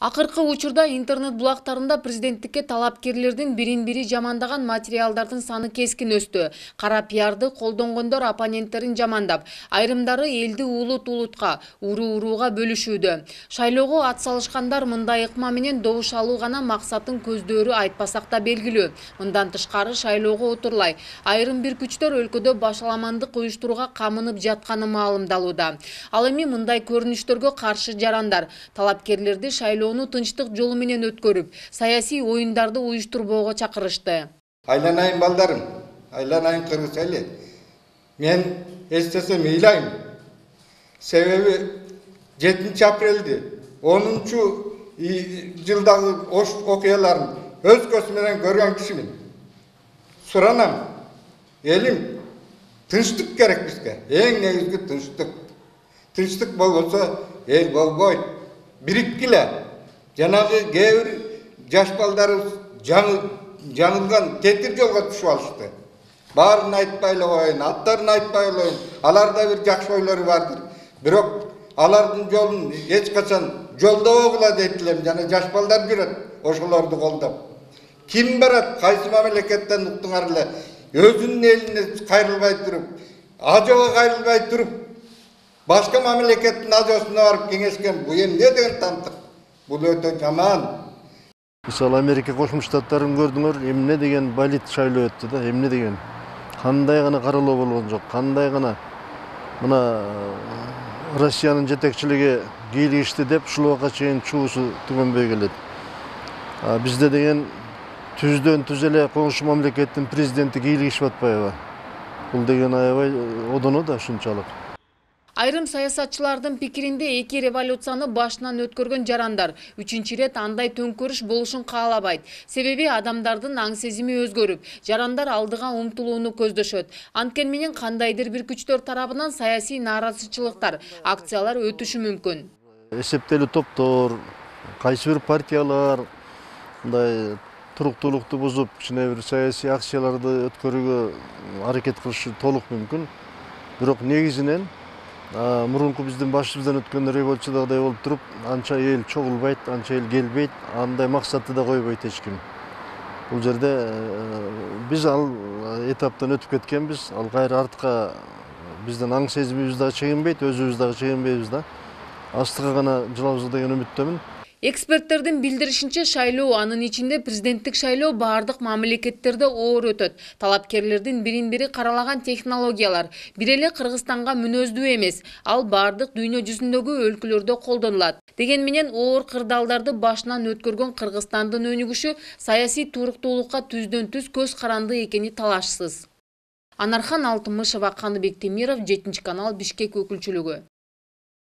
Акыркы учурда интернет булактарында президенттикке талапкерлердин бирин-бири жамандаган материалдардын саны кескин өстү. Кара пиарды колдонгондор оппоненттерин жамандап, айрымдары элди улут-улутка, уруу-урууга бөлүшүүдө. Шайлоого ат салышкандар мындай ыкма менен добуш алуу гана максатын көздөөрү айтпасак да белгилүү. Мындан тышкары шайлоого отурлай айрым бир күчтөр өлкөдө башаламандык уюштурууга камынып жатканы маалымдалууда. Ал эми мындай көрүнүштөргө каршы жарандар талапкерлерди шайлоо тынчтык жолу менен өткөрүп, саясий оюндарды уюштурбоого чакырышты. Айланайын балдарым, айланайын кыргыз эли. Мен эстесем ыйлайм. Себеби 7 апрелди 10-жылдагы ош окуяларын өз көзүм менен көргөн кишимин. Суранам, элим, тынчтык керек бизге. Эң негизги тынчтык. Тынчтык болбосо эл болбойт. Бириккиле. Жанагы кээ жаш балдарыбыз жаңылган тетир жолго түшүп алышты. Баарын айтпай эле коеюн, аттарын айтпай эле коеюн. Аларда бир жакшы ойлору бардыр. Бирок алардын жолун эч качан жолдобогула дейт элем. Жана жаш балдар жүрөт, ошолорду колдоп. Ким барат, кайсы мамлекеттен уктуңар эле, өзүнүн элине кайрылбай туруп, ажого кайрылбай туруп, башка мамлекеттин ажосуна барып кеңешкен бул эмне деген тантык? Бул өтө жаман. Мисалы Америка Кошмо Штаттарын көрдүңөр, эмне деген болит шайлоо өттү да, эмне деген. Кандай гана каралоо болгон жок, кандай гана мына Россиянын жетекчилиги кийлигишти деп ушул убакка чейин чуусу түгөнбөй келет. Бизде деген түздөн түз эле коңшу мамлекеттин президенти кийлигишип атпайбы? Бул деген аябай одоно да ушунчалык. Айрым саясатчылардын пикиринде эки революцияны башынан өткөргөн жарандар 3-чү рет андай төңкөрүш болушун каалабайт. Себеби адамдардын аң сезими өзгөрүп, жарандар алдыга умтулууну көздөшөт. Анткени менен кандайдыр бир күчтөр тарабынан саясий нааразычылыктар, акциялар өтүшү мүмкүн. Эсептелүү топтор, кайсы бир партиялар мындай туруктуулукту бузуп, кичине бир саясий акцияларды өткөрүүгө аракет кылышы толук мүмкүн. Бирок негизинен мурунку биздин башыбыздан өткөн революциядагыдай болуп туруп, анча эл чогулбайт, анча эл келбейт, андай максатты да койбойт эч ким. Бул жерде биз ал этаптан өтүп кеткенбиз, ал кайра артка биздин аң сезимибиз дагы чегинбейт, өзүбүз дагы чегинбейбиз да. Астыга гана жылабыз деген үмүттөмүн. Эксперттердин билдиришинче, шайлоо, анын ичинде президенттик шайлоо бардык мамлекеттерде оор өтөт. Талапкерлердин бирин-бири каралаган технологиялар бир эле Кыргызстанга мүнөздүү эмес. Ал бардык дүйнө жүзүндөгү өлкөлөрдө колдонулат. Деген менен оор кырдаалдарды башынан өткөргөн Кыргызстандын өнүгүшү саясий туруктуулукка түздөн түз көз каранды экени талашсыз. Анархан Алтымышева, Каныбек Темиров, 7 канал, Бишкек өкүлчүлүгү.